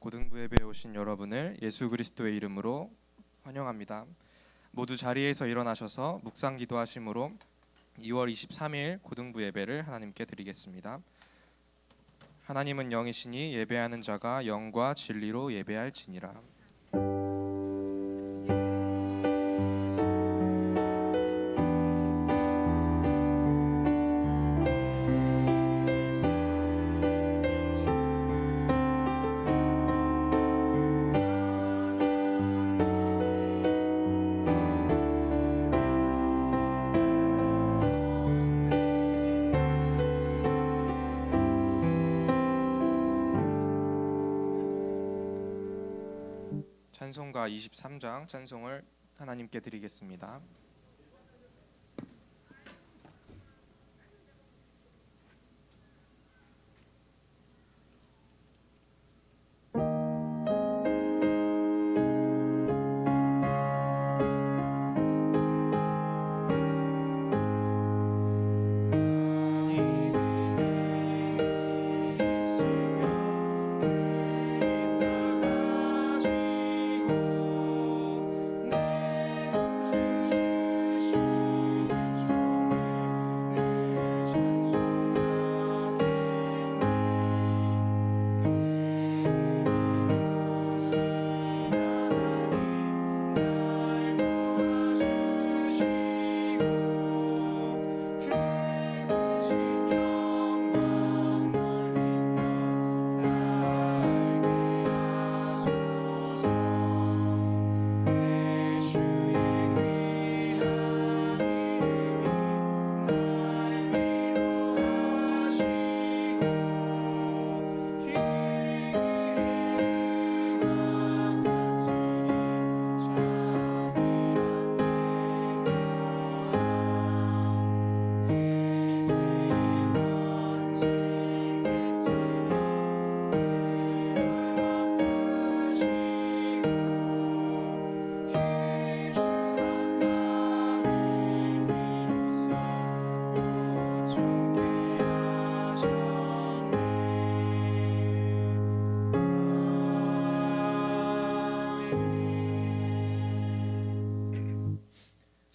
고등부 예배에 오신 여러분을 예수 그리스도의 이름으로 환영합니다. 모두 자리에서 일어나셔서 묵상 기도하심으로 2월 23일 고등부 예배를 하나님께 드리겠습니다. 하나님은 영이시니 예배하는 자가 영과 진리로 예배할지니라. 찬송가 23장 찬송을 하나님께 드리겠습니다.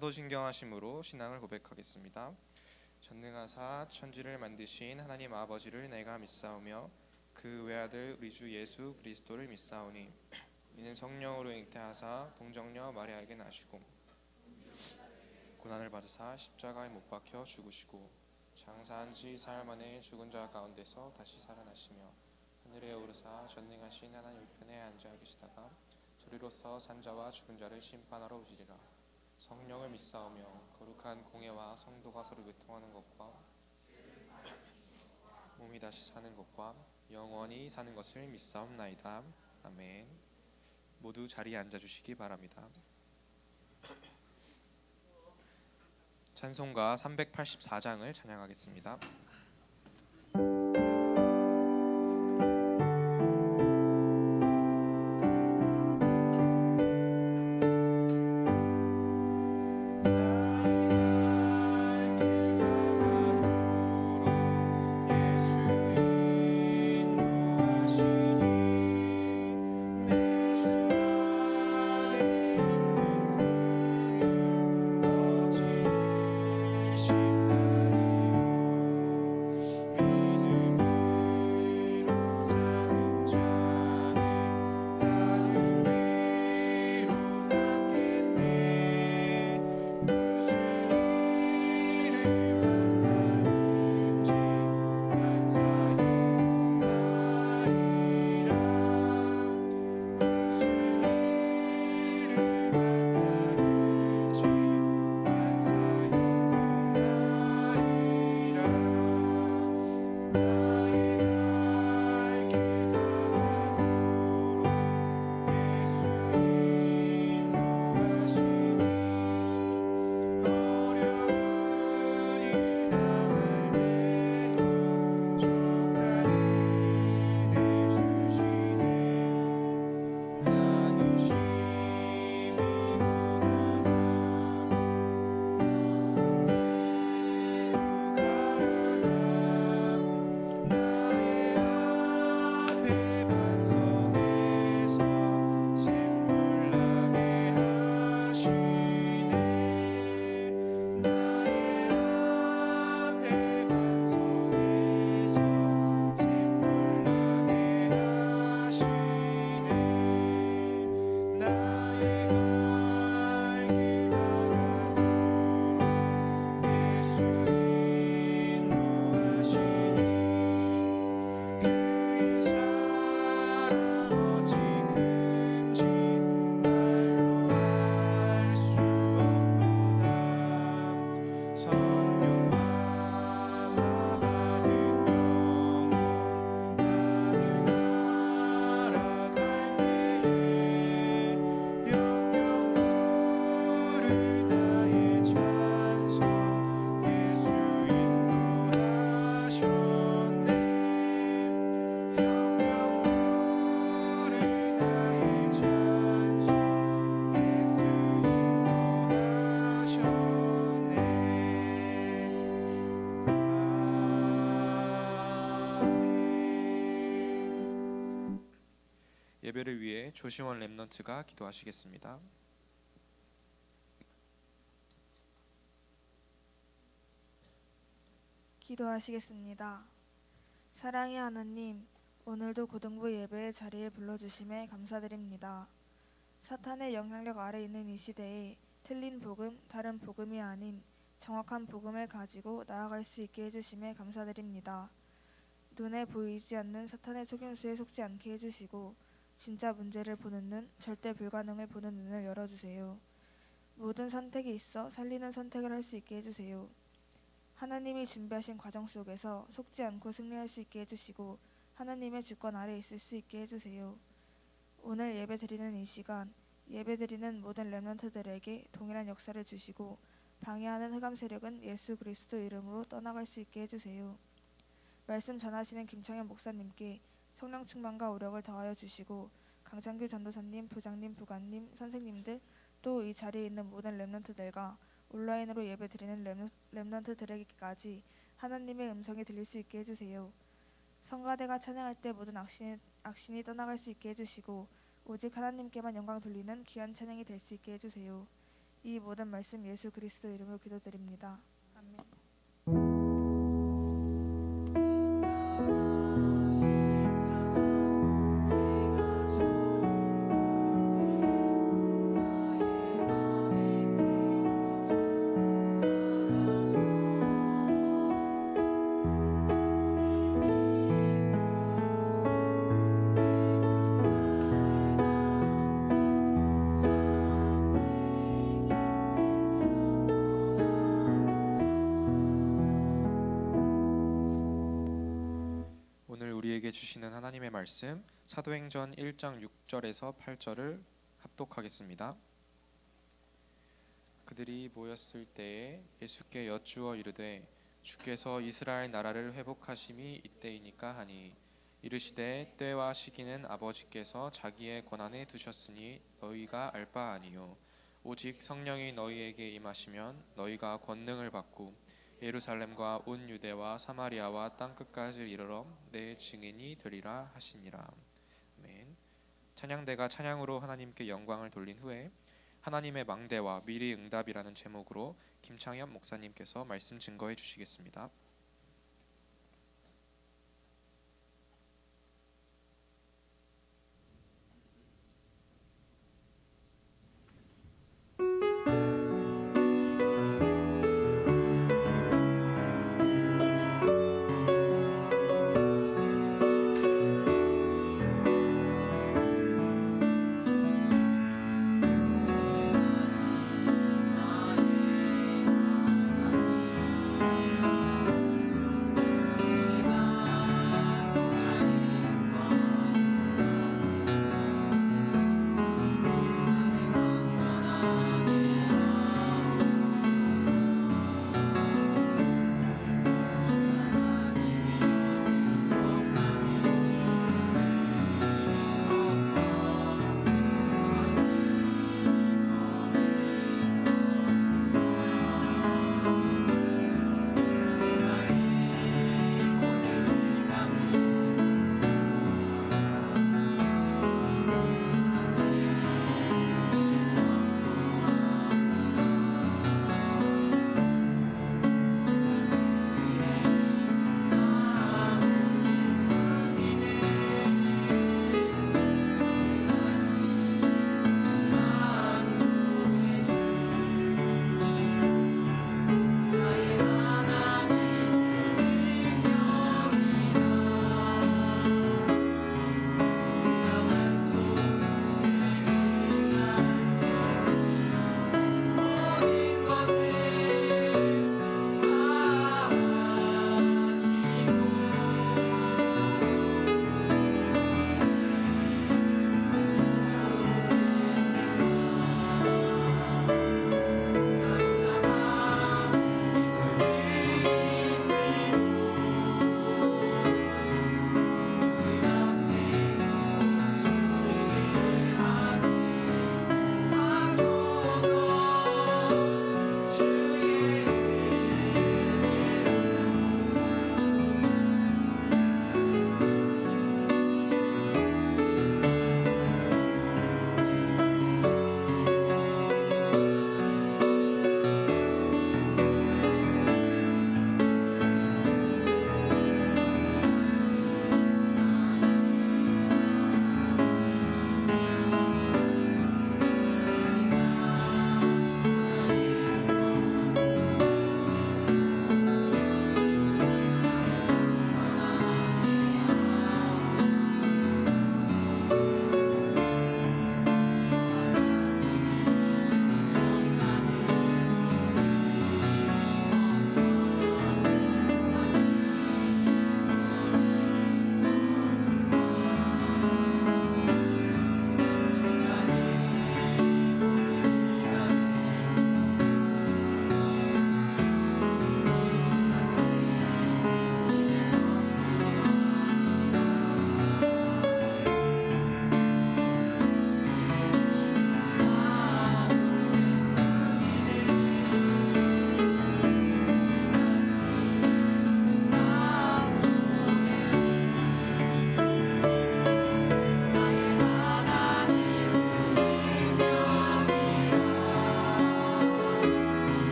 사도신경하심으로 신앙을 고백하겠습니다. 전능하사 천지를 만드신 하나님 아버지를 내가 믿사오며 그 외아들 우리 주 예수 그리스도를 믿사오니 이는 성령으로 잉태하사 동정녀 마리아에게 나시고 고난을 받으사 십자가에 못 박혀 죽으시고 장사한 지 사흘 만에 죽은 자 가운데서 다시 살아나시며 하늘에 오르사 전능하신 하나님 우편에 앉아 계시다가 저리로서 산자와 죽은 자를 심판하러 오시리라. 성령을 믿사오며 거룩한 공예와 성도가 서로 교통하는 것과 몸이 다시 사는 것과 영원히 사는 것을 믿사옵나이다. 아멘. 모두 자리에 앉아주시기 바랍니다. 찬송가 384장을 찬양하겠습니다. 예배를 위해 조시원 렘넌트가 기도하시겠습니다. 기도하시겠습니다. 사랑의 하나님, 오늘도 고등부 예배의 자리에 불러주심에 감사드립니다. 사탄의 영향력 아래 있는 이 시대에 틀린 복음, 다른 복음이 아닌 정확한 복음을 가지고 나아갈 수 있게 해주심에 감사드립니다. 눈에 보이지 않는 사탄의 속임수에 속지 않게 해주시고 진짜 문제를 보는 눈, 절대 불가능을 보는 눈을 열어주세요. 모든 선택이 있어 살리는 선택을 할 수 있게 해주세요. 하나님이 준비하신 과정 속에서 속지 않고 승리할 수 있게 해주시고 하나님의 주권 아래 있을 수 있게 해주세요. 오늘 예배드리는 이 시간, 예배드리는 모든 렘넌트들에게 동일한 역사를 주시고 방해하는 흑암 세력은 예수 그리스도 이름으로 떠나갈 수 있게 해주세요. 말씀 전하시는 김창현 목사님께 성령 충만과 오력을 더하여 주시고 강창규 전도사님, 부장님, 부관님, 선생님들 또 이 자리에 있는 모든 렘넌트들과 온라인으로 예배드리는 렘넌트들에게까지 하나님의 음성이 들릴 수 있게 해주세요. 성가대가 찬양할 때 모든 악신이 떠나갈 수 있게 해주시고 오직 하나님께만 영광 돌리는 귀한 찬양이 될 수 있게 해주세요. 이 모든 말씀 예수 그리스도 이름으로 기도드립니다. 아멘. 오늘 우리에게 주시는 하나님의 말씀 사도행전 1장 6절에서 8절을 합독하겠습니다. 그들이 모였을 때에 예수께 여쭈어 이르되 주께서 이스라엘 나라를 회복하심이 이때이니까 하니 이르시되 때와 시기는 아버지께서 자기의 권한에 두셨으니 너희가 알 바 아니요 오직 성령이 너희에게 임하시면 너희가 권능을 받고 예루살렘과 온 유대와 사마리아와 땅끝까지 이르러 내 증인이 되리라 하시니라. 아멘. 찬양대가 찬양으로 하나님께 영광을 돌린 후에 하나님의 망대와 미리 응답이라는 제목으로 김창현 목사님께서 말씀 증거해 주시겠습니다.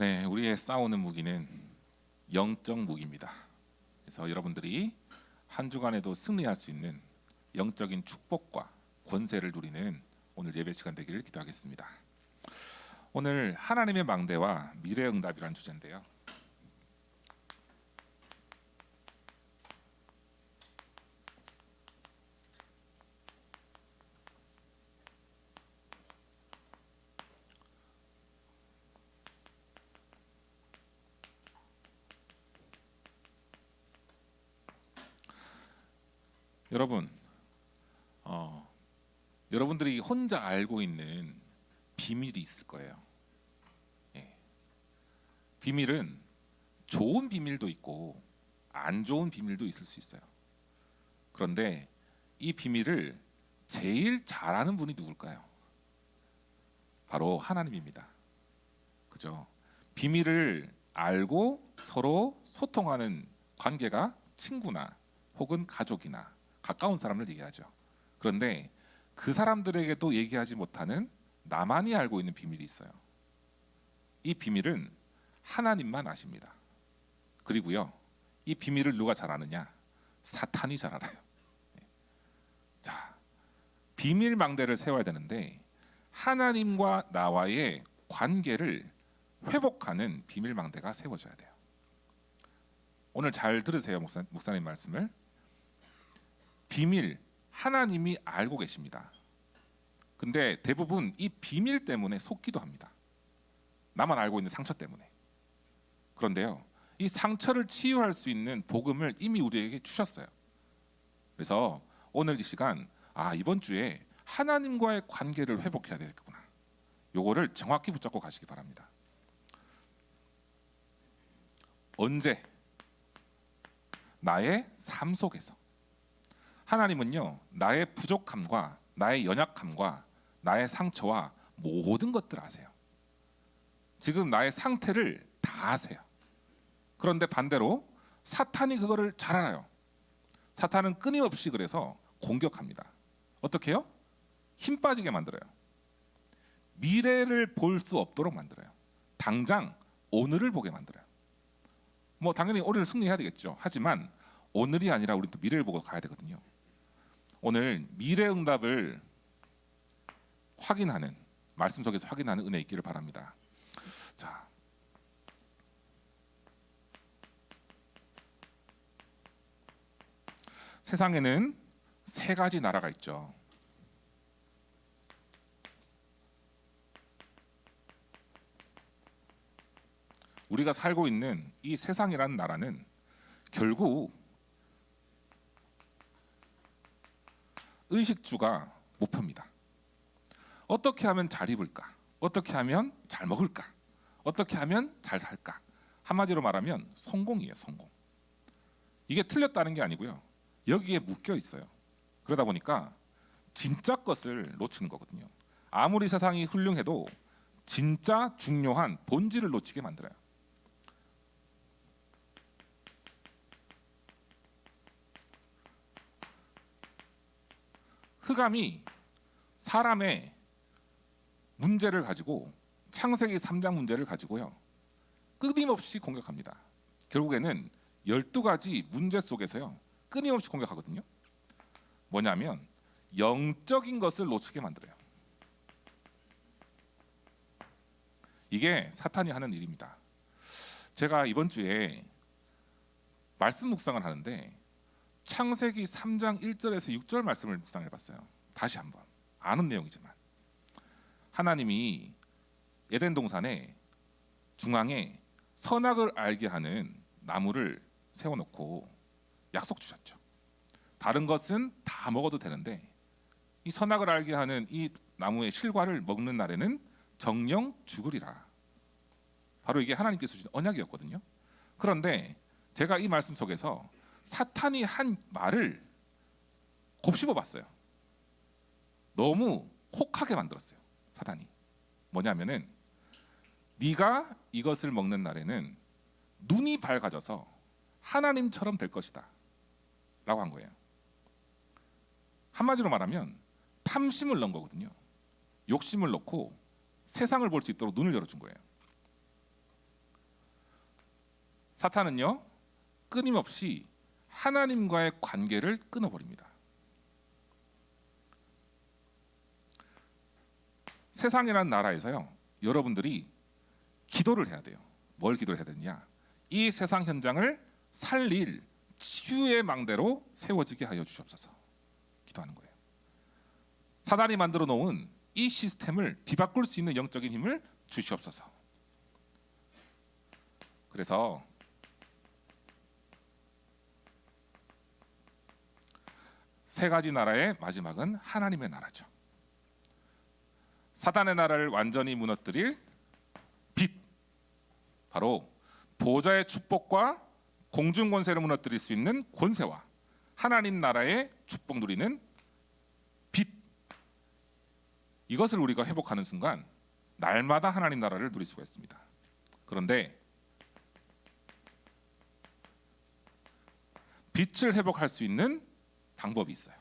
네, 우리의 싸우는 무기는 영적 무기입니다. 그래서 여러분들이 한 주간에도 승리할 수 있는 영적인 축복과 권세를 누리는 오늘 예배 시간 되기를 기도하겠습니다. 오늘 하나님의 망대와 미래의 응답이라는 주제인데요. 여러분, 여러분들이 혼자 알고 있는 비밀이 있을 거예요. 예. 비밀은 좋은 비밀도 있고 안 좋은 비밀도 있을 수 있어요. 그런데 이 비밀을 제일 잘하는 분이 누굴까요? 바로 하나님입니다. 그죠? 비밀을 알고 서로 소통하는 관계가 친구나 혹은 가족이나 가까운 사람을 얘기하죠. 그런데 그 사람들에게도 얘기하지 못하는 나만이 알고 있는 비밀이 있어요. 이 비밀은 하나님만 아십니다. 그리고요, 이 비밀을 누가 잘 아느냐? 사탄이 잘 알아요. 자, 비밀 망대를 세워야 되는데 하나님과 나와의 관계를 회복하는 비밀 망대가 세워져야 돼요. 오늘 잘 들으세요, 목사님 말씀을. 비밀, 하나님이 알고 계십니다. 근데 대부분 이 비밀 때문에 속기도 합니다. 나만 알고 있는 상처 때문에. 그런데요, 이 상처를 치유할 수 있는 복음을 이미 우리에게 주셨어요. 그래서 오늘 이 시간, 이번 주에 하나님과의 관계를 회복해야 되겠구나. 요거를 정확히 붙잡고 가시기 바랍니다. 언제? 나의 삶 속에서. 하나님은요, 나의 부족함과 나의 연약함과 나의 상처와 모든 것들을 아세요. 지금 나의 상태를 다 아세요. 그런데 반대로 사탄이 그거를 잘 알아요. 사탄은 끊임없이 그래서 공격합니다. 어떻게 해요? 힘 빠지게 만들어요. 미래를 볼 수 없도록 만들어요. 당장 오늘을 보게 만들어요. 뭐 당연히 오늘 승리해야 되겠죠. 하지만 오늘이 아니라 우리 또 미래를 보고 가야 되거든요. 오늘 미래 응답을 확인하는, 말씀 속에서 확인하는 은혜 있기를 바랍니다. 자, 세상에는 세 가지 나라가 있죠. 우리가 살고 있는 이 세상이라는 나라는 결국 의식주가 목표입니다. 어떻게 하면 잘 입을까? 어떻게 하면 잘 먹을까? 어떻게 하면 잘 살까? 한마디로 말하면 성공이에요, 성공. 이게 틀렸다는 게 아니고요. 여기에 묶여 있어요. 그러다 보니까 진짜 것을 놓치는 거거든요. 아무리 세상이 훌륭해도 진짜 중요한 본질을 놓치게 만들어요. 흑암이 사람의 문제를 가지고, 창세기 3장 문제를 가지고요, 끊임없이 공격합니다. 결국에는 12가지 문제 속에서요, 끊임없이 공격하거든요. 뭐냐면 영적인 것을 놓치게 만들어요. 이게 사탄이 하는 일입니다. 제가 이번 주에 말씀 묵상을 하는데 창세기 3장 1절에서 6절 말씀을 묵상해 봤어요. 다시 한번, 아는 내용이지만 하나님이 에덴 동산에 중앙에 선악을 알게 하는 나무를 세워놓고 약속 주셨죠. 다른 것은 다 먹어도 되는데 이 선악을 알게 하는 이 나무의 실과를 먹는 날에는 정령 죽으리라. 바로 이게 하나님께서 주신 언약이었거든요. 그런데 제가 이 말씀 속에서 사탄이 한 말을 곱씹어 봤어요. 너무 혹하게 만들었어요. 사탄이 뭐냐면은, 네가 이것을 먹는 날에는 눈이 밝아져서 하나님처럼 될 것이다 라고 한 거예요. 한마디로 말하면 탐심을 넣은 거거든요. 욕심을 넣고 세상을 볼 수 있도록 눈을 열어준 거예요. 사탄은요 끊임없이 하나님과의 관계를 끊어버립니다. 세상이라는 나라에서요 여러분들이 기도를 해야 돼요. 뭘 기도를 해야 되느냐? 이 세상 현장을 살릴 치유의 망대로 세워지게 하여 주시옵소서. 기도하는 거예요. 사단이 만들어 놓은 이 시스템을 뒤바꿀 수 있는 영적인 힘을 주시옵소서. 그래서 세 가지 나라의 마지막은 하나님의 나라죠. 사단의 나라를 완전히 무너뜨릴 빛, 바로 보좌의 축복과 공중 권세를 무너뜨릴 수 있는 권세와 하나님 나라의 축복 누리는 빛, 이것을 우리가 회복하는 순간 날마다 하나님 나라를 누릴 수가 있습니다. 그런데 빛을 회복할 수 있는 방법이 있어요.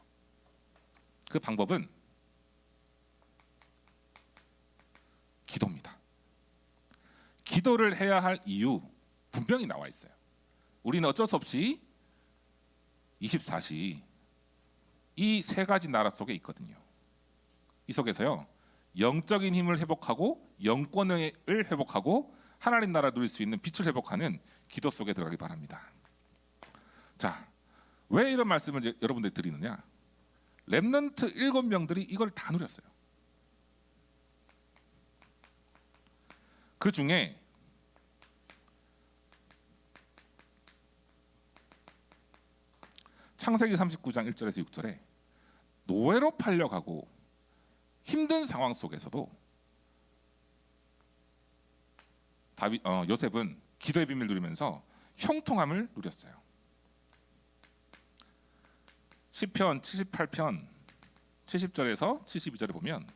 그 방법은 기도입니다. 기도를 해야 할 이유 분명히 나와 있어요. 우리는 어쩔 수 없이 24시 이 세 가지 나라 속에 있거든요. 이 속에서요 영적인 힘을 회복하고 영권을 회복하고 하나님 나라 누릴 수 있는 빛을 회복하는 기도 속에 들어가기 바랍니다. 자, 왜 이런 말씀을 여러분들이 드리느냐? 렘넌트 7명들이 이걸 다 누렸어요. 그 중에 창세기 39장 1절에서 6절에 노예로 팔려가고 힘든 상황 속에서도 요셉은 기도의 비밀을 누리면서 형통함을 누렸어요. 시편 78편 70절에서 72절에 보면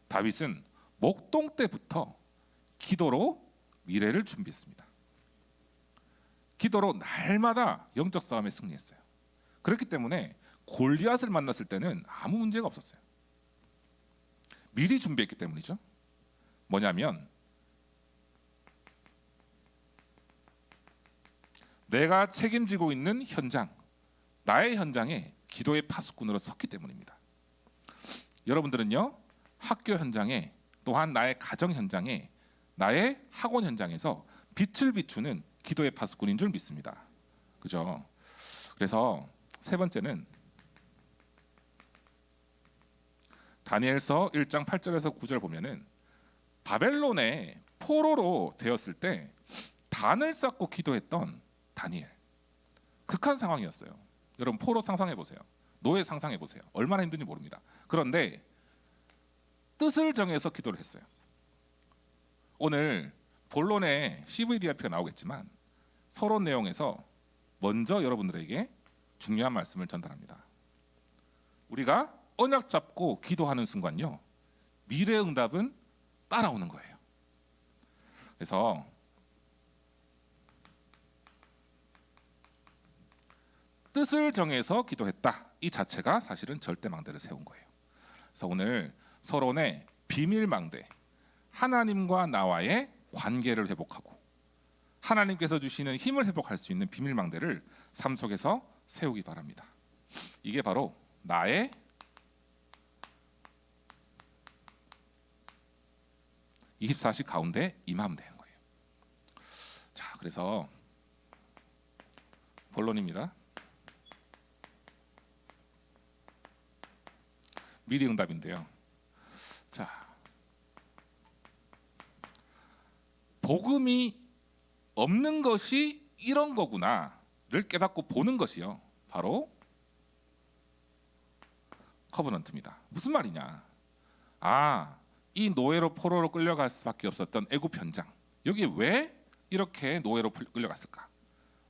다윗은 목동 때부터 기도로 미래를 준비했습니다. 기도로 날마다 영적 싸움에 승리했어요. 그렇기 때문에 골리앗을 만났을 때는 아무 문제가 없었어요. 미리 준비했기 때문이죠. 뭐냐면 내가 책임지고 있는 현장, 나의 현장에 기도의 파수꾼으로 섰기 때문입니다. 여러분들은요 학교 현장에 또한 나의 가정 현장에 나의 학원 현장에서 빛을 비추는 기도의 파수꾼인 줄 믿습니다. 그죠? 그래서 세 번째는 다니엘서 1장 8절에서 9절 보면은 바벨론의 포로로 되었을 때 단을 쌓고 기도했던 다니엘. 극한 상황이었어요. 여러분 포로 상상해 보세요. 노예 상상해 보세요. 얼마나 힘든지 모릅니다. 그런데 뜻을 정해서 기도를 했어요. 오늘 본론에 CVDIP가 나오겠지만 서론 내용에서 먼저 여러분들에게 중요한 말씀을 전달합니다. 우리가 언약 잡고 기도하는 순간요 미래의 응답은 따라오는 거예요. 그래서 뜻을 정해서 기도했다 이 자체가 사실은 절대망대를 세운 거예요. 그래서 오늘 서론의 비밀망대, 하나님과 나와의 관계를 회복하고 하나님께서 주시는 힘을 회복할 수 있는 비밀망대를 삶 속에서 세우기 바랍니다. 이게 바로 나의 24시 가운데 임하면 되는 거예요. 자, 그래서 본론입니다. 미리 응답인데요. 자, 복음이 없는 것이 이런 거구나를 깨닫고 보는 것이요 바로 커버넌트입니다. 무슨 말이냐? 이 노예로 포로로 끌려갈 수밖에 없었던 애굽 현장, 여기 왜 이렇게 노예로 끌려갔을까?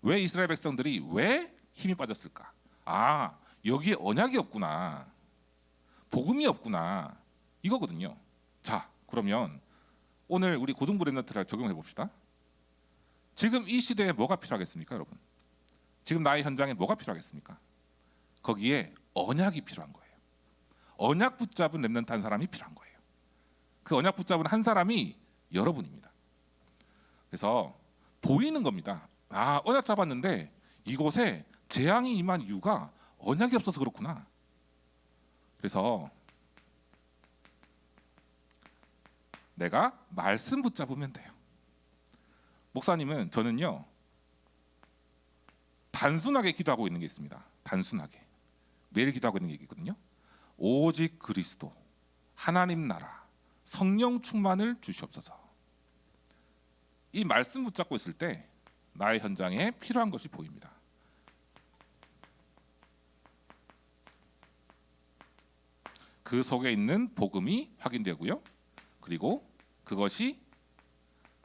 왜 이스라엘 백성들이 왜 힘이 빠졌을까? 여기에 언약이 없구나, 복음이 없구나, 이거거든요. 자, 그러면 오늘 우리 고등부 렘넌트를 적용해 봅시다. 지금 이 시대에 뭐가 필요하겠습니까, 여러분? 지금 나의 현장에 뭐가 필요하겠습니까? 거기에 언약이 필요한 거예요. 언약 붙잡은 렘넌트 한 사람이 필요한 거예요. 그 언약 붙잡은 한 사람이 여러분입니다. 그래서 보이는 겁니다. 아, 언약 잡았는데 이곳에 재앙이 임한 이유가 언약이 없어서 그렇구나. 그래서 내가 말씀 붙잡으면 돼요. 목사님은 저는요 단순하게 기도하고 있는 게 있습니다. 단순하게 매일 기도하고 있는 게 있거든요. 오직 그리스도, 하나님 나라, 성령 충만을 주시옵소서. 이 말씀 붙잡고 있을 때 나의 현장에 필요한 것이 보입니다. 그 속에 있는 복음이 확인되고요. 그리고 그것이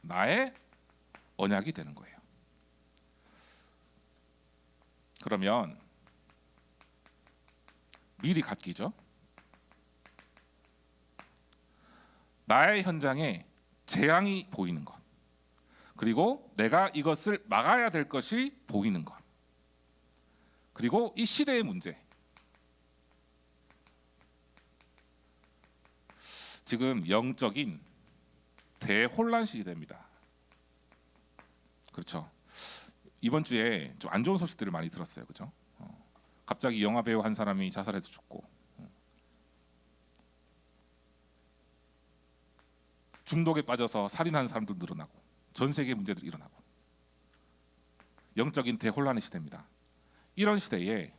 나의 언약이 되는 거예요. 그러면 미리 갖기죠. 나의 현장에 재앙이 보이는 것, 그리고 내가 이것을 막아야 될 것이 보이는 것, 그리고 이 시대의 문제. 지금 영적인 대혼란 시대입니다. 그렇죠. 이번 주에 좀 안 좋은 소식들을 많이 들었어요. 그죠? 갑자기 영화 배우 한 사람이 자살해서 죽고, 중독에 빠져서 살인하는 사람도 늘어나고, 전 세계 문제들이 일어나고, 영적인 대혼란의 시대입니다. 이런 시대에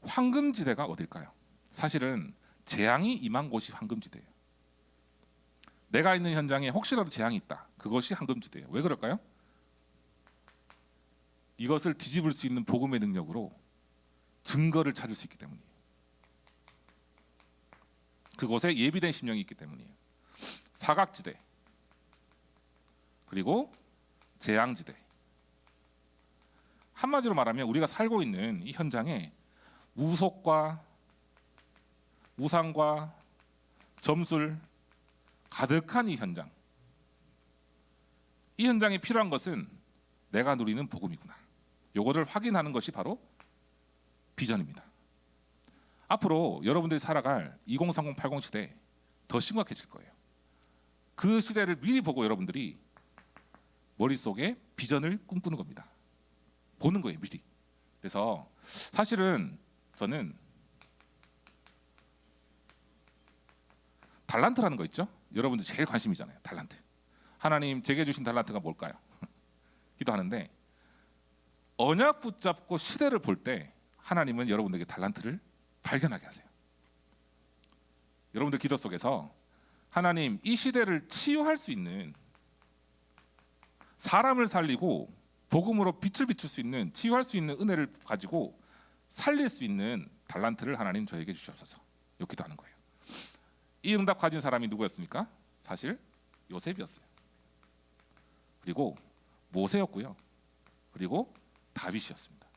황금지대가 어딜까요? 사실은 재앙이 임한 곳이 황금지대예요. 내가 있는 현장에 혹시라도 재앙이 있다. 그것이 황금지대예요. 왜 그럴까요? 이것을 뒤집을 수 있는 복음의 능력으로 증거를 찾을 수 있기 때문이에요. 그곳에 예비된 심령이 있기 때문이에요. 사각지대, 그리고 재앙지대. 한마디로 말하면 우리가 살고 있는 이 현장에 우속과 우상과 점술 가득한 이 현장. 이 현장에 필요한 것은 내가 누리는 복음이구나. 요거를 확인하는 것이 바로 비전입니다. 앞으로 여러분들이 살아갈 2030, 80 시대 더 심각해질 거예요. 그 시대를 미리 보고 여러분들이 머릿속에 비전을 꿈꾸는 겁니다. 보는 거예요, 미리. 그래서 사실은 저는 달란트라는 거 있죠? 여러분들 제일 관심이잖아요. 달란트. 하나님 제게 주신 달란트가 뭘까요? 기도하는데 언약 붙잡고 시대를 볼 때 하나님은 여러분들에게 달란트를 발견하게 하세요. 여러분들 기도 속에서 하나님 이 시대를 치유할 수 있는, 사람을 살리고 복음으로 빛을 비출 수 있는, 치유할 수 있는 은혜를 가지고 살릴 수 있는 달란트를 하나님 저에게 주시옵소서. 이렇게 기도하는 거예요. 이 응답 가진 사람이 누구였습니까? 사실 요셉이었어요. 그리고 모세였고요. 그리고 다윗이었습니다.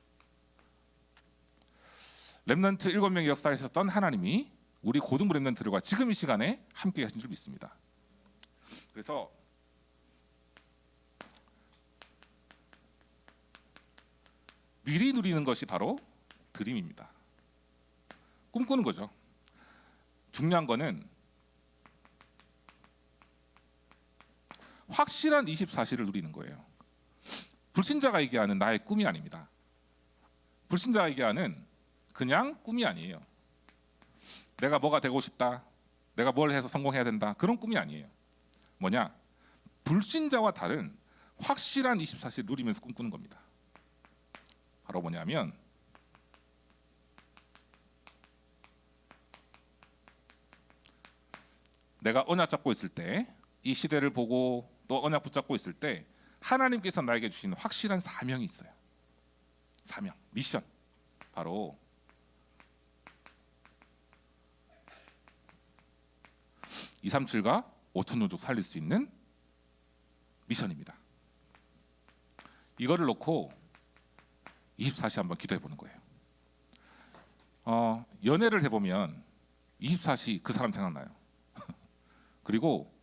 렘넌트 7명의 역사하셨던 하나님이 우리 고등부 렘넌트들과 지금 이 시간에 함께 하신 줄 믿습니다. 그래서 미리 누리는 것이 바로 드림입니다. 꿈꾸는 거죠. 중요한 거는 확실한 24시를 누리는 거예요. 불신자가 얘기하는 나의 꿈이 아닙니다. 불신자가 얘기하는 그냥 꿈이 아니에요. 내가 뭐가 되고 싶다, 내가 뭘 해서 성공해야 된다, 그런 꿈이 아니에요. 뭐냐? 불신자와 다른 확실한 24시를 누리면서 꿈꾸는 겁니다. 바로 뭐냐면 내가 언약 잡고 있을 때, 이 시대를 보고 또 언약 붙잡고 있을 때 하나님께서 나에게 주신 확실한 사명이 있어요. 사명, 미션. 바로 237과 5천 노족 살릴 수 있는 미션입니다. 이거를 놓고 24시 한번 기도해 보는 거예요. 연애를 해보면 24시 그 사람 생각나요. 그리고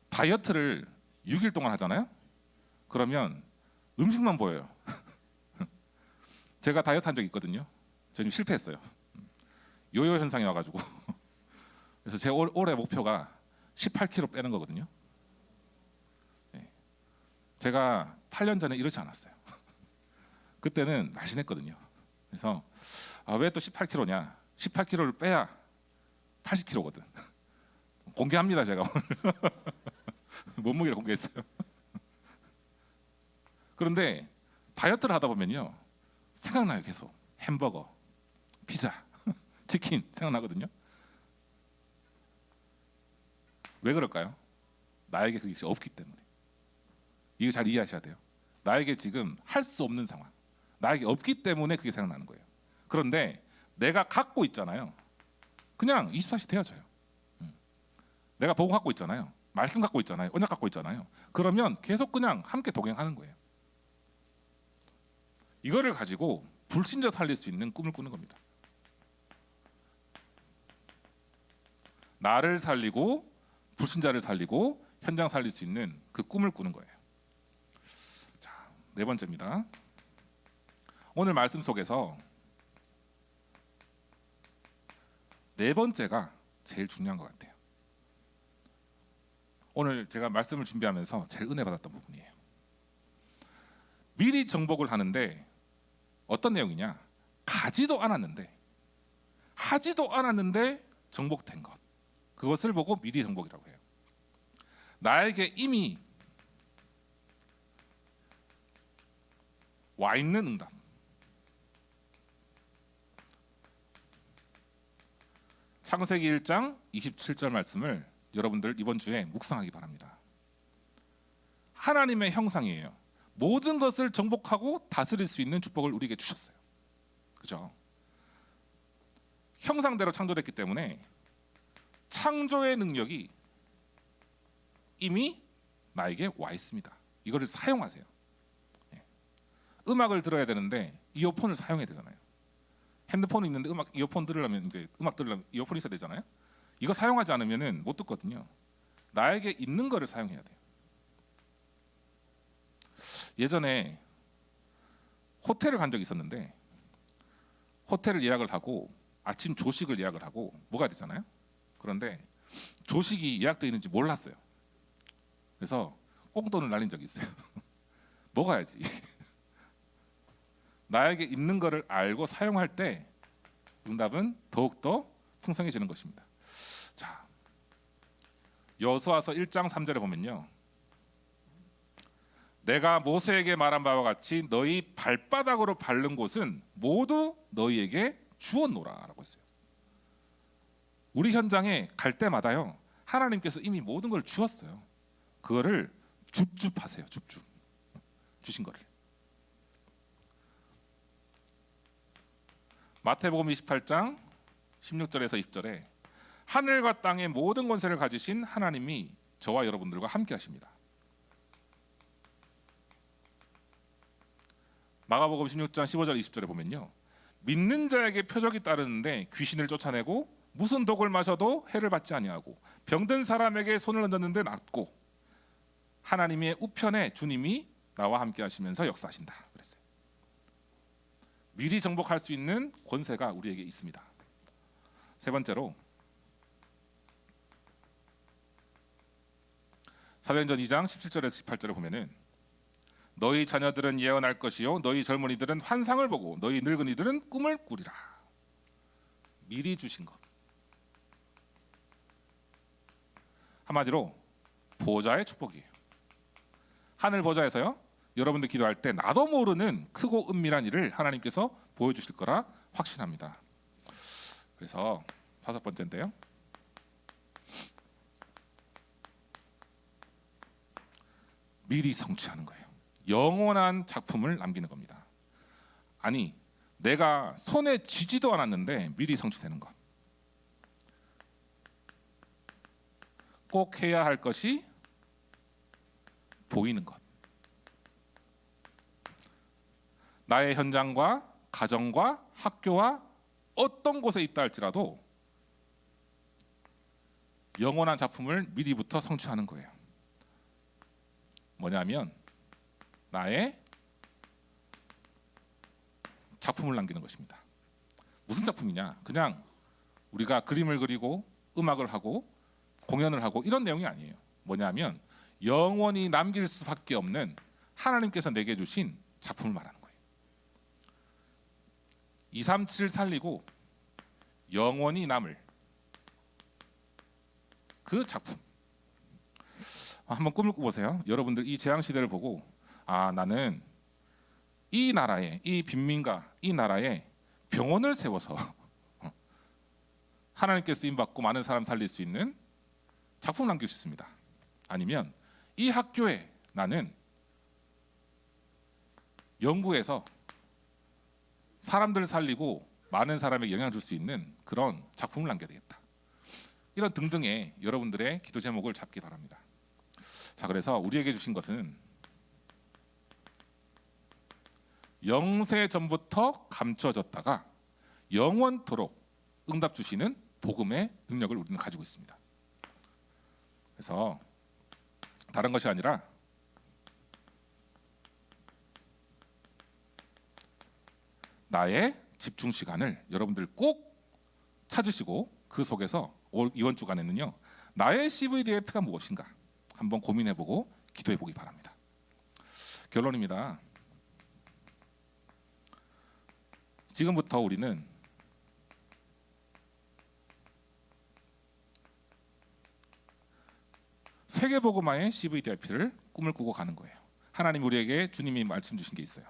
다이어트를 6일 동안 하잖아요. 그러면 음식만 보여요. 제가 다이어트 한 적이 있거든요. 저는 실패했어요. 요요 현상이 와가지고. 그래서 제 올해 목표가 18kg 빼는 거거든요. 네. 제가 8년 전에 이러지 않았어요. 그때는 날씬했거든요. 그래서 왜 또 18kg냐? 18kg를 빼야 80kg거든. 공개합니다, 제가 오늘. 몸무게를 공개했어요. 그런데 다이어트를 하다 보면요, 생각나요. 계속 햄버거, 피자, 치킨 생각나거든요. 왜 그럴까요? 나에게 그게 없기 때문에. 이거 잘 이해하셔야 돼요. 나에게 지금 할 수 없는 상황, 나에게 없기 때문에 그게 생각나는 거예요. 그런데 내가 갖고 있잖아요. 그냥 24시 되어져요. 내가 복음 갖고 있잖아요. 말씀 갖고 있잖아요. 언약 갖고 있잖아요. 그러면 계속 그냥 함께 동행하는 거예요. 이거를 가지고 불신자 살릴 수 있는 꿈을 꾸는 겁니다. 나를 살리고 불신자를 살리고 현장 살릴 수 있는 그 꿈을 꾸는 거예요. 자, 네 번째입니다. 오늘 말씀 속에서 네 번째가 제일 중요한 것 같아요. 오늘 제가 말씀을 준비하면서 제일 은혜 받았던 부분이에요. 미리 정복을 하는데 어떤 내용이냐? 가지도 않았는데, 하지도 않았는데 정복된 것, 그것을 보고 미리 정복이라고 해요. 나에게 이미 와 있는 응답. 창세기 1장 27절 말씀을 여러분들 이번 주에 묵상하기 바랍니다. 하나님의 형상이에요. 모든 것을 정복하고 다스릴 수 있는 축복을 우리에게 주셨어요. 그죠? 형상대로 창조됐기 때문에 창조의 능력이 이미 나에게 와 있습니다. 이거를 사용하세요. 음악을 들어야 되는데 이어폰을 사용해야 되잖아요. 핸드폰이 있는데 이어폰 들으려면 이제 음악 들으려면 이어폰이 있어야 되잖아요. 이거 사용하지 않으면은 못 듣거든요. 나에게 있는 거를 사용해야 돼요. 예전에 호텔을 간 적이 있었는데, 호텔을 예약을 하고 아침 조식을 예약을 하고 먹어야 되잖아요. 그런데 조식이 예약되어 있는지 몰랐어요. 그래서 꽁돈을 날린 적이 있어요. 먹어야지. 나에게 있는 거를 알고 사용할 때 응답은 더욱더 풍성해지는 것입니다. 자, 여호수아서 1장 3절에 보면요, 내가 모세에게 말한 바와 같이 너희 발바닥으로 밟는 곳은 모두 너희에게 주었노라라고 했어요. 우리 현장에 갈 때마다요, 하나님께서 이미 모든 걸 주었어요. 그거를 줍줍하세요. 줍줍. 주신 거를. 마태복음 28장 16절에서 20절에 하늘과 땅의 모든 권세를 가지신 하나님이 저와 여러분들과 함께 하십니다. 마가복음 16장 15절 20절에 보면요, 믿는 자에게 표적이 따르는데 귀신을 쫓아내고 무슨 독을 마셔도 해를 받지 아니하고 병든 사람에게 손을 얹었는데 낫고 하나님의 우편에 주님이 나와 함께 하시면서 역사하신다 그랬어요. 미리 정복할 수 있는 권세가 우리에게 있습니다. 세 번째로 사도행전 2장 17절에서 18절에 보면은 너희 자녀들은 예언할 것이요 너희 젊은이들은 환상을 보고 너희 늙은이들은 꿈을 꾸리라. 미리 주신 것. 한마디로 보좌의 축복이에요. 하늘 보좌에서요, 여러분들 기도할 때 나도 모르는 크고 은밀한 일을 하나님께서 보여주실 거라 확신합니다. 그래서 다섯 번째인데요, 미리 성취하는 거예요. 영원한 작품을 남기는 겁니다. 아니, 내가 손에 쥐지도 않았는데 미리 성취되는 것. 꼭 해야 할 것이 보이는 것. 나의 현장과 가정과 학교와 어떤 곳에 있다 할지라도 영원한 작품을 미리부터 성취하는 거예요. 뭐냐면 나의 작품을 남기는 것입니다. 무슨 작품이냐? 그냥 우리가 그림을 그리고 음악을 하고 공연을 하고 이런 내용이 아니에요. 뭐냐면 영원히 남길 수밖에 없는 하나님께서 내게 주신 작품을 말하는 거예요. 237을 살리고 영원히 남을 그 작품. 한번 꿈을 꿔보세요. 여러분들 이 재앙시대를 보고 나는 이 나라에, 이 빈민가 이 나라에 병원을 세워서 하나님께 쓰임받고 많은 사람 살릴 수 있는 작품을 남길 수 있습니다. 아니면 이 학교에 나는 연구해서 사람들을 살리고 많은 사람에게 영향을 줄 수 있는 그런 작품을 남겨야 되겠다. 이런 등등의 여러분들의 기도 제목을 잡기 바랍니다. 자, 그래서 우리에게 주신 것은 영세 전부터 감춰졌다가 영원토록 응답 주시는 복음의 능력을 우리는 가지고 있습니다. 그래서 다른 것이 아니라 나의 집중 시간을 여러분들 꼭 찾으시고 그 속에서 이번 주간에는요 나의 CVDF가 무엇인가 한번 고민해보고 기도해보기 바랍니다. 결론입니다. 지금부터 우리는 세계복음화의 CVDIP를 꿈을 꾸고 가는 거예요. 하나님 우리에게 주님이 말씀 주신 게 있어요.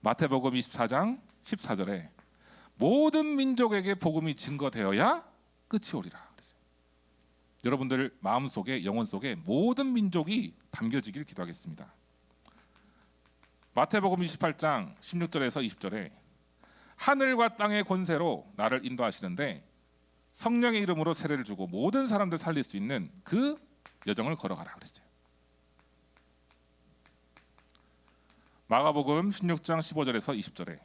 마태복음 24장 14절에 모든 민족에게 복음이 증거되어야 끝이 오리라 그랬어요. 여러분들 마음속에 영혼 속에 모든 민족이 담겨지길 기도하겠습니다. 마태복음 28장 16절에서 20절에 하늘과 땅의 권세로 나를 인도하시는데 성령의 이름으로 세례를 주고 모든 사람들 살릴 수 있는 그 여정을 걸어가라 그랬어요. 마가복음 16장 15절에서 20절에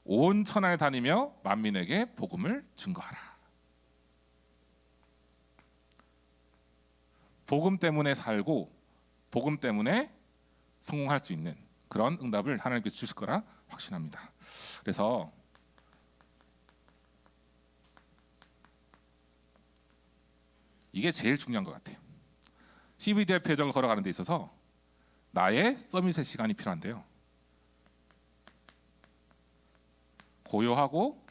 온 천하에 다니며 만민에게 복음을 증거하라. 복음 때문에 살고 복음 때문에 성공할 수 있는 그런 응답을 하나님께서 주실 거라 확신합니다. 그래서 이게 제일 중요한 것 같아요. CVDF 여정을 걸어가는 데 있어서 나의 서밋의 시간이 필요한데요. 고요하고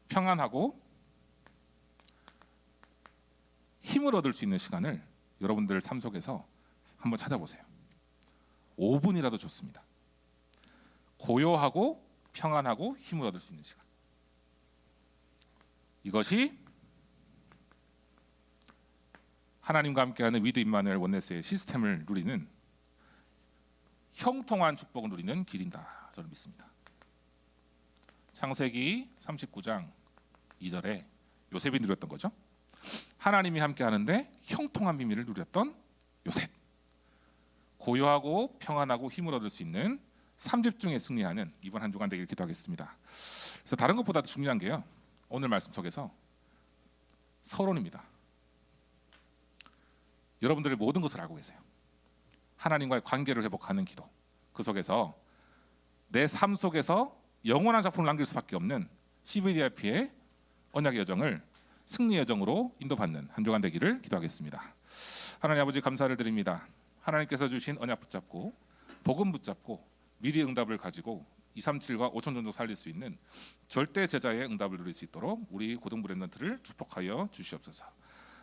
평안하고 힘을 얻을 수 있는 시간을 여러분들 삶 속에서 한번 찾아보세요. 5분이라도 좋습니다. 고요하고 평안하고 힘을 얻을 수 있는 시간. 이것이 하나님과 함께하는 위드 임마누엘 원네스의 시스템을 누리는 형통한 축복을 누리는 길인다. 저는 믿습니다. 창세기 39장 2절에 요셉이 누렸던 거죠. 하나님이 함께하는데 형통한 비밀을 누렸던 요셉. 고요하고 평안하고 힘을 얻을 수 있는 3집중에 승리하는 이번 한 주간 되기를 기도하겠습니다. 그래서 다른 것보다도 중요한 게요. 오늘 말씀 속에서 서론입니다. 여러분들의 모든 것을 알고 계세요. 하나님과의 관계를 회복하는 기도. 그 속에서 내 삶 속에서 영원한 작품을 남길 수밖에 없는 CVDIP의 언약의 여정을 승리의 여정으로 인도받는 한 주간 되기를 기도하겠습니다. 하나님 아버지 감사를 드립니다. 하나님께서 주신 언약 붙잡고 복음 붙잡고 미리 응답을 가지고 237과 5천 종족 살릴 수 있는 절대 제자의 응답을 누릴 수 있도록 우리 고등부 랩런트를 축복하여 주시옵소서.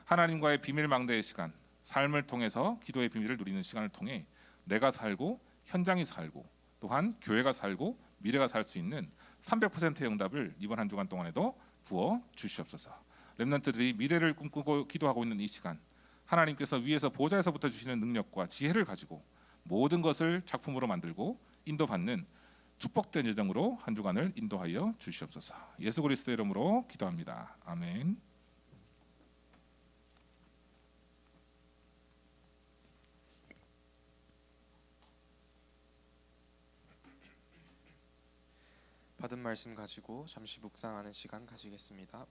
하나님과의 비밀 망대의 시간, 삶을 통해서 기도의 비밀을 누리는 시간을 통해 내가 살고 현장이 살고 또한 교회가 살고 미래가 살 수 있는 300%의 응답을 이번 한 주간 동안에도 부어 주시옵소서. 렘넌트들이 미래를 꿈꾸고 기도하고 있는 이 시간, 하나님께서 위에서 보좌에서부터 주시는 능력과 지혜를 가지고 모든 것을 작품으로 만들고 인도받는 축복된 여정으로 한 주간을 인도하여 주시옵소서. 예수 그리스도의 이름으로 기도합니다. 아멘. 받은 말씀 가지고 잠시 묵상하는 시간 가지겠습니다.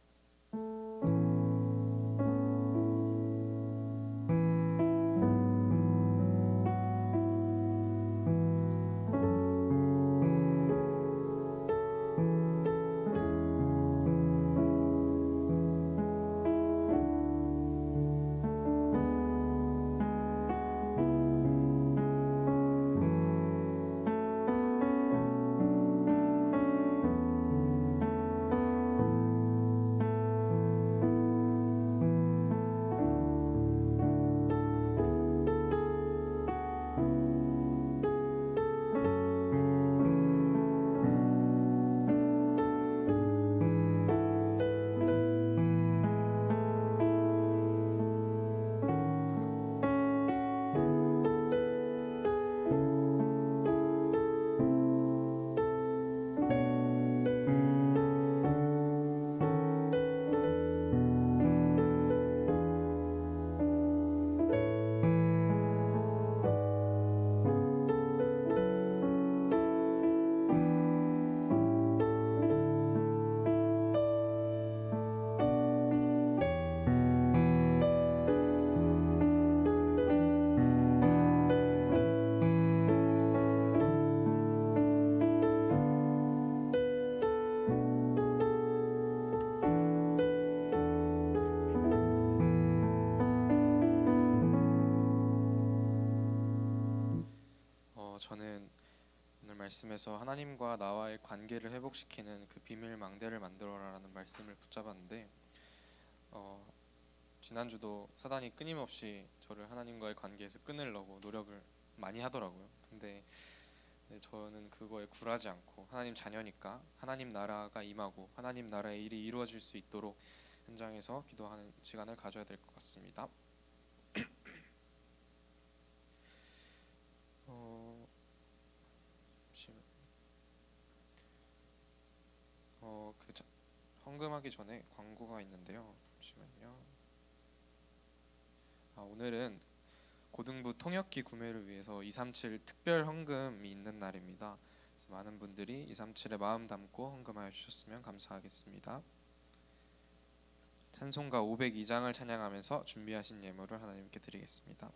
말씀에서 하나님과 나와의 관계를 회복시키는 그 비밀 망대를 만들어라라는 말씀을 붙잡았는데 지난주도 사단이 끊임없이 저를 하나님과의 관계에서 끊으려고 노력을 많이 하더라고요. 근데 저는 그거에 굴하지 않고 하나님 자녀니까 하나님 나라가 임하고 하나님 나라의 일이 이루어질 수 있도록 현장에서 기도하는 시간을 가져야 될 것 같습니다. 헌금하기 전에 광고가 있는데요. 잠시만요. 오늘은 고등부 통역기 구매를 위해서 237 특별 헌금이 있는 날입니다. 그래서 많은 분들이 237에 마음 담고 헌금하여 주셨으면 감사하겠습니다. 찬송가 502장을 찬양하면서 준비하신 예물을 하나님께 드리겠습니다.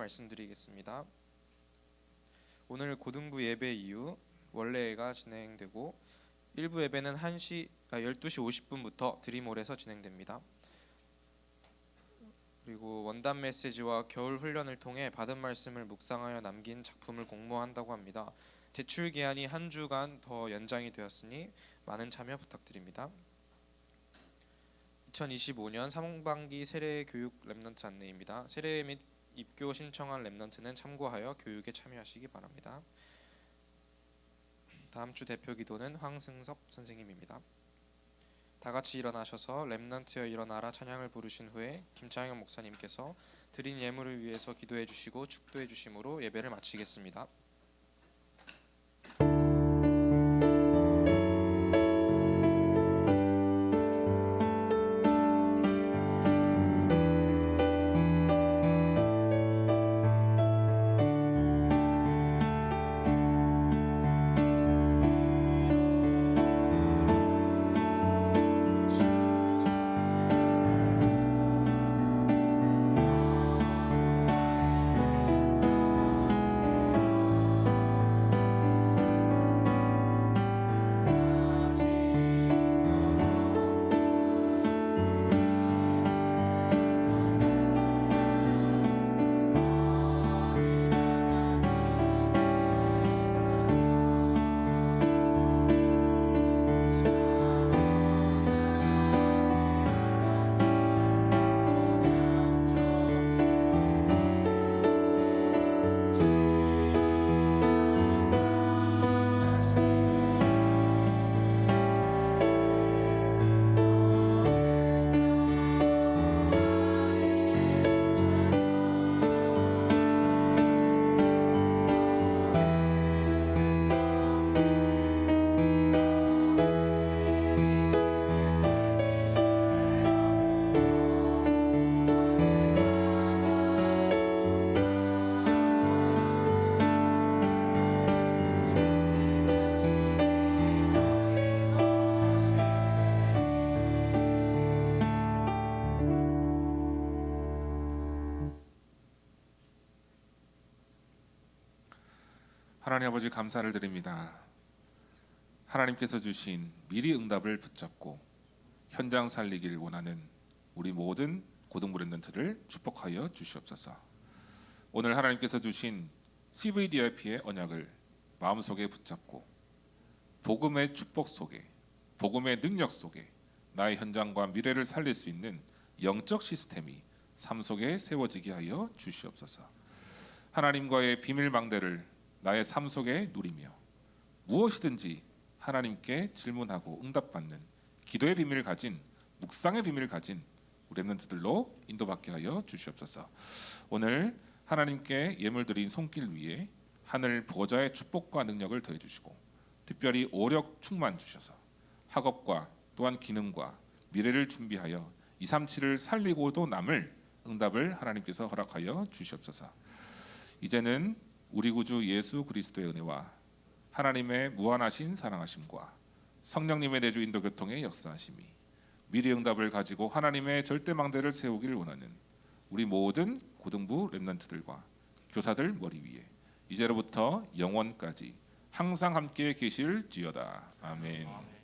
말씀드리겠습니다. 오늘 고등부 예배 이후 원래가 진행되고 일부 예배는 12시 50분부터 드림홀에서 진행됩니다. 그리고 원단 메시지와 겨울 훈련을 통해 받은 말씀을 묵상하여 남긴 작품을 공모한다고 합니다. 제출 기한이 한 주간 더 연장이 되었으니 많은 참여 부탁드립니다. 2025년 상반기 세례 교육 렘넌트 안내입니다. 세례 및 입교 신청한 렘넌트는 참고하여 교육에 참여하시기 바랍니다. 다음 주 대표 기도는 황승섭 선생님입니다. 다 같이 일어나셔서 렘넌트여 일어나라 찬양을 부르신 후에 김창현 목사님께서 드린 예물을 위해서 기도해 주시고 축도해 주심으로 예배를 마치겠습니다. 하나님 아버지 감사를 드립니다. 하나님께서 주신 미리 응답을 붙잡고 현장 살리길 원하는 우리 모든 고등부 랩런트를 축복하여 주시옵소서. 오늘 하나님께서 주신 CVDIP의 언약을 마음속에 붙잡고 복음의 축복 속에, 복음의 능력 속에 나의 현장과 미래를 살릴 수 있는 영적 시스템이 삶 속에 세워지게 하여 주시옵소서. 하나님과의 비밀 방대를 나의 삶 속에 누리며 무엇이든지 하나님께 질문하고 응답받는 기도의 비밀을 가진, 묵상의 비밀을 가진 우리 랩런트들로 인도받게 하여 주시옵소서. 오늘 하나님께 예물 드린 손길 위에 하늘 보좌의 축복과 능력을 더해 주시고 특별히 오력 충만 주셔서 학업과 또한 기능과 미래를 준비하여 237을 살리고도 남을 응답을 하나님께서 허락하여 주시옵소서. 이제는 우리 구주 예수 그리스도의 은혜와 하나님의 무한하신 사랑하심과 성령님의 내주 인도 교통의 역사하심이 미래 응답을 가지고 하나님의 절대망대를 세우기를 원하는 우리 모든 고등부 랩런트들과 교사들 머리 위에 이제로부터 영원까지 항상 함께 계실지어다. 아멘.